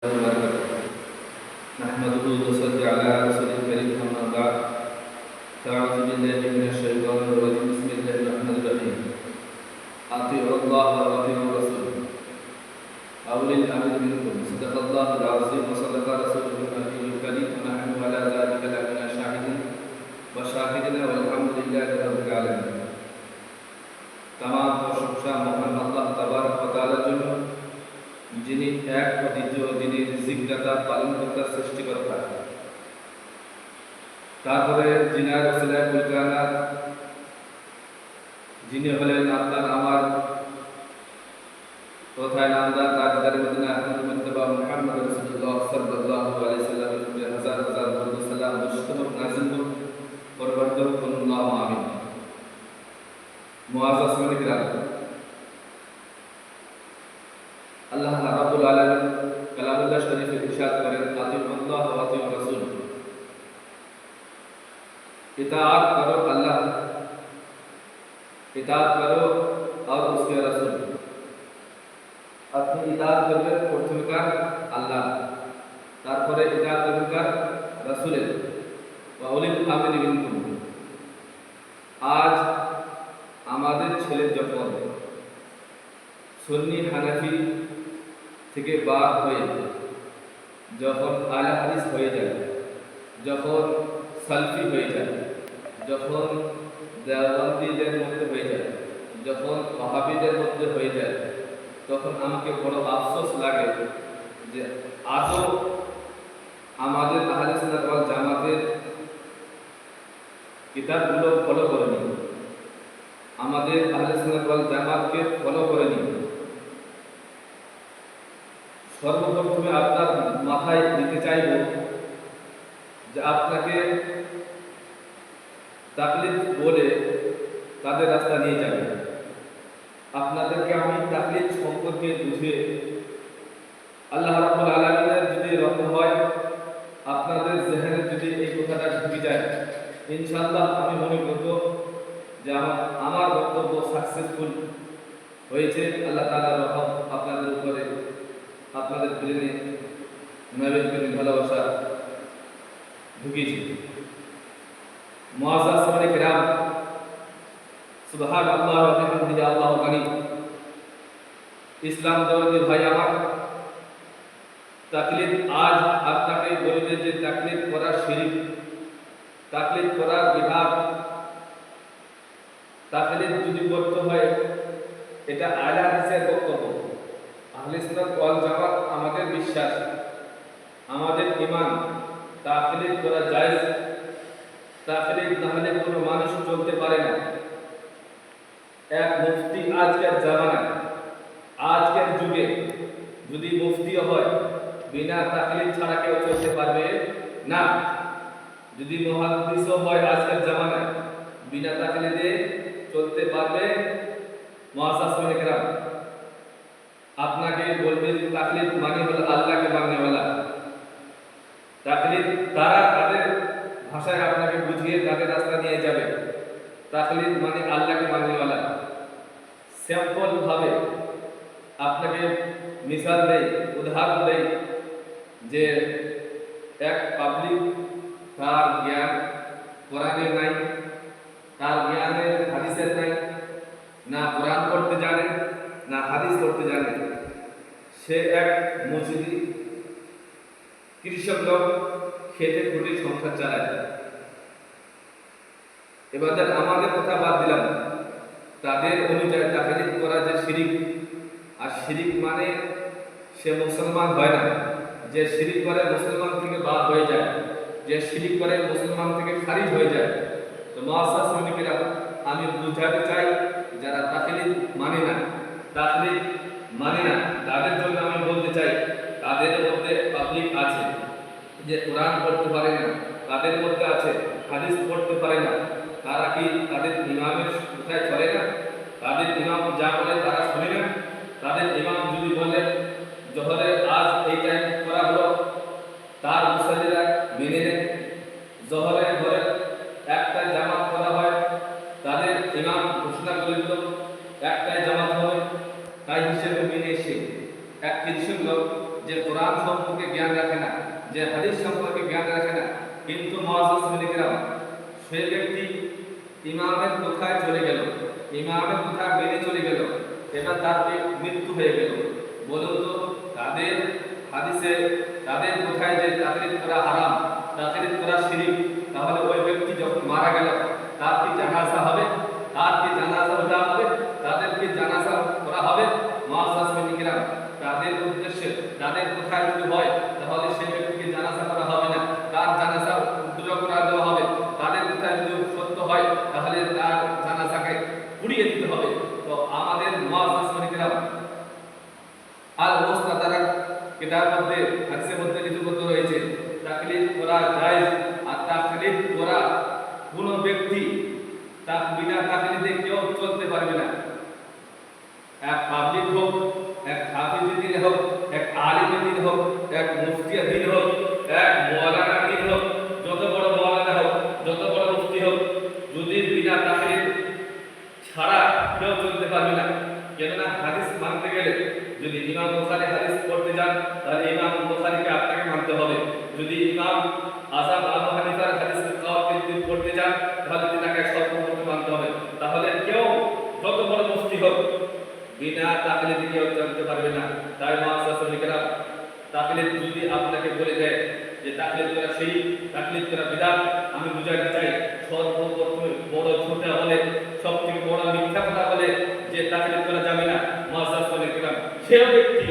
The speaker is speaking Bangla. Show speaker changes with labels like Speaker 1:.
Speaker 1: نحمده ونصلي على رسوله الكريم أما بعد فأعوذ بالله من الشيطان الرجيم بسم الله الرحمن الرحيم أطيعوا الله وأطيعوا الرسول أولي الأمر منكم صدق الله العظيم وصدق رسوله النبي الكريم ونحن على ذلك لمن الشاهدين وشاهدنا والحمد لله رب العالمين तमाम प्रशंसा महान अल्लाह तबारक व तआलार জন্য যিনি এক ও দ্বিতীয় দিনের জিজ্ঞাসা পালন করতে সৃষ্টিকর্তা তারপরে জিনার ওসিলায় কুলকানাত যিনি হলেন আপনার আমার কোথায় নামদার তাজদার মদিনা আহমদ মুস্তাফা মুহাম্মদ রাসূলুল্লাহ সাল্লাল্লাহু আলাইহি সাল্লামের উপরে হাজার হাজার দরুদ সালাম বর্ষিত হোক নাযিল হোক পরবর্তী হোক আল্লাহুম্মা আমিন মুআজ্জাজ সামিঈন কিরাম আল্লাহ রাব্বুল আলামিন কালামুল্লাহ শরীফে ইরশাদ করেন আতিউল্লাহ ওয়া আতিউর রাসূল इताअत करो अल्लाह इताअत करो और उसके रसूल अपनी इताअत करबेन प्रथमकार আল্লাহ তারপরে ইতাআত করবেন রাসূলের ওয়া উলিল আমরি মিনকুম আজ আমাদের ছেলে যখন সুন্নি হানাফি থেকে বাদ হয়ে যখন আলে হাদিস হয়ে যায় যখন সালফি হয়ে যায় যখন দেওবন্দীদের মধ্যে হয়ে যায় যখন ওয়াহাবিদের মধ্যে হয়ে যায় তখন আমাকে বড় আফসোস লাগে যে আজও আমাদের আহলে সুন্নাত ওয়াল জামাতের কিতাবগুলো ফলো করেনি আমাদের আহলে সুন্নাত ওয়াল জামাতকে ফলো করেনি সর্বপ্রথমে আপনার মাথায় দিতে চাইব যে আপনাকে তাকলিদ বলে তাদের রাস্তা নিয়ে যাবে আপনাদেরকে আমি তাকলিদ সম্পর্কে বুঝিয়ে আল্লাহ রাব্বুল আলামিনের যদি রহমত হয় আপনাদের জেহেনে যদি এই কথাটা ঢুকে যায় ইনশাআল্লাহ আমি মনে করব যে আমার বক্তব্য সাকসেসফুল হয়েছে আল্লাহ তাআলার রহমত আপনাদের উপরে আপনাদের প্রেমে নবীর প্রেমে ভালোবাসা ঢুকিয়েছে মুআজ্জাজ সামিঈন কিরাম সুবহানাল্লাহ ওয়া বিহামদিহি আল্লাহু গানি ইসলাম দরদি ভাই আমার তাকলিদ আজ আপনাকে বলবে যে তাকলিদ করা শিরক তাকলিদ করা বিদআত তাকলিদ যদি করতে হয় এটা আহলে হাদিসের বক্তব্য আহলে সুন্নাত ওয়াল জামাত আমাদের বিশ্বাস আমাদের ঈমান তাকলিদ করা জায়েজ তাকলিদ না হলে কোনো মানুষ চলতে পারে না এক মুফতি আজকের জামানায় আজকের যুগে যদি মুফতিও হয় বিনা তাকলিদ ছাড়া কেউ চলতে পারবে না যদি মুহাদ্দিসও হয় আজকের জামানায় বিনা তাকলিদে চলতে পারবে মুআজ্জাজ সামিঈন কিরাম আপনাকে বলবে যে তাকলিদ মানে হলো আল্লাহকে মাননেওয়ালা তাকলিদ তারা তাদের ভাষায় আপনাকে বুঝিয়ে তাদের রাস্তা নিয়ে যাবে তাকলিদ মানে আল্লাহকে মাননেওয়ালা সিম্পল ভাবে আপনাকে মিসাল দেই উদাহরণ দেই যে এক পাবলিক তার জ্ঞান কোরআনের নাই তার জ্ঞানের হাদিসের নাই না কোরআন পড়তে জানে না হাদিস পড়তে জানে সে এক মজুরি কৃষক লোক খেতে খুঁটে সংসার চালায় এবার আমাদের কথা বাদ দিলাম তাদের অনুযায়ী তাকলিদ করা যে শিরিক আর শিরিক মানে সে মুসলমান হয় না যে শিরিক করে মুসলমান থেকে বাদ হয়ে যায় যে শিরিক করে মুসলমান থেকে খারিজ হয়ে যায় তো মুআজ্জাজ সামিঈন কিরাম আমি বুঝাতে চাই যারা তাকলিদ মানে না তাকলিদ মানে না তাদের জন্য আমি বলতে চাই তাদের মধ্যে পাবলিক আছে যে কোরআন পড়তে পারে না তাদের মধ্যে আছে হাদিস পড়তে পারে না তারা কি তাদের ইমামের কথায় চলে না তাদের ইমাম যা বলে তারা শুনে না তাদের ইমাম যদি বলে জোহরে আজ এই টাইম করা হলো তার মুসাল্লিরা মেনে নেয় জোহরে ঘরে একটাই জামাত করা হয় তাদের ইমাম ঘোষণা করে দিল একটাই জামাত হবে তাই হিসেবে মেনে এসে এক কৃষক লোক যে কোরআন সম্পর্কে জ্ঞান রাখে না, যে হাদিস সম্পর্কে জ্ঞান রাখে না, কিন্তু মুআজ্জিজ কিরাম সে ব্যক্তি ইমামের কোথায় চলে গেল, ইমামের কোথায় বেরিয়ে চলে গেল, এবার তার মৃত্যু হয়ে গেল। বলুন তো তাদের হাদিসে তাদের কোথায় যে তাকলিদ করা হারাম, তাকলিদ করা শিরক, তাহলে ওই ব্যক্তি যখন মারা গেল তার কি জানাজা হবে? তার কি জানাজা ওঠা হবে? তাদের কি জানাজা করা হবে? মুআজ্জিজ কিরাম তাদের উদ্দেশ্যে তাদের কোথায় যদি হয় তাহলে সেই ব্যক্তিকে জানাজা করা হবে না, তার জানাজা উদ্র করা দেওয়া হবে। তাদের কোথায় যদি সত্য হয় তাহলে তার জানাজাকে পুড়িয়ে দিতে হবে। তো আমাদের মুআজ্জিজ কিরাম আল মুস্তাদরাক কিতাব মধ্যে হাদিসের মধ্যে লিপিবদ্ধ রয়েছে তাকলিদ করা জায়েজ, আর তাকলিদ করা কোন ব্যক্তি তার বিনা তাকলিদে কেউ চলতে পারবে না। এক পাবলিক হোক, এক হাফিজ দিন হোক, এক আলিম দিন হোক, এক মুফতি দিন হোক, এক মাওলানা দিন হোক, যত বড় মাওলানা হোক, যত বড় মুফতি হোক, যদি বিনা তাকলিদ ছাড়া কেউ চলতে পারবে না। কেননা হাদিস মানতে গেলে যদি ইমাম বুখারী হাদিস পড়তে যান তাহলে ইমাম বুখারীকে আপনাকে মানতে হবে। যদি ইমাম আযম আবু হানিফার হাদিস পড়তে যান তাহলে তাকে সর্বপ্রথম মানতে হবে। তাহলে কেউ যত বড় মুফতি হোক বিনা তাকলিদে কেউ চলতে পারবে না। তাই মুআজ্জিজ কিরাম তাকলিদ যদি আপনাকে বলে দেয় যে তাকলিদ করা শিরক, তাকলিদ করা বিদআত, আমি বুঝাতে চাই সর্বপ্রথম বড় ছোট বলে সবথেকে বড় মিথ্যা কথা বলে যে তাকলিদ করা যাবে না মুআজ্জিজ কিরাম, সে ব্যক্তি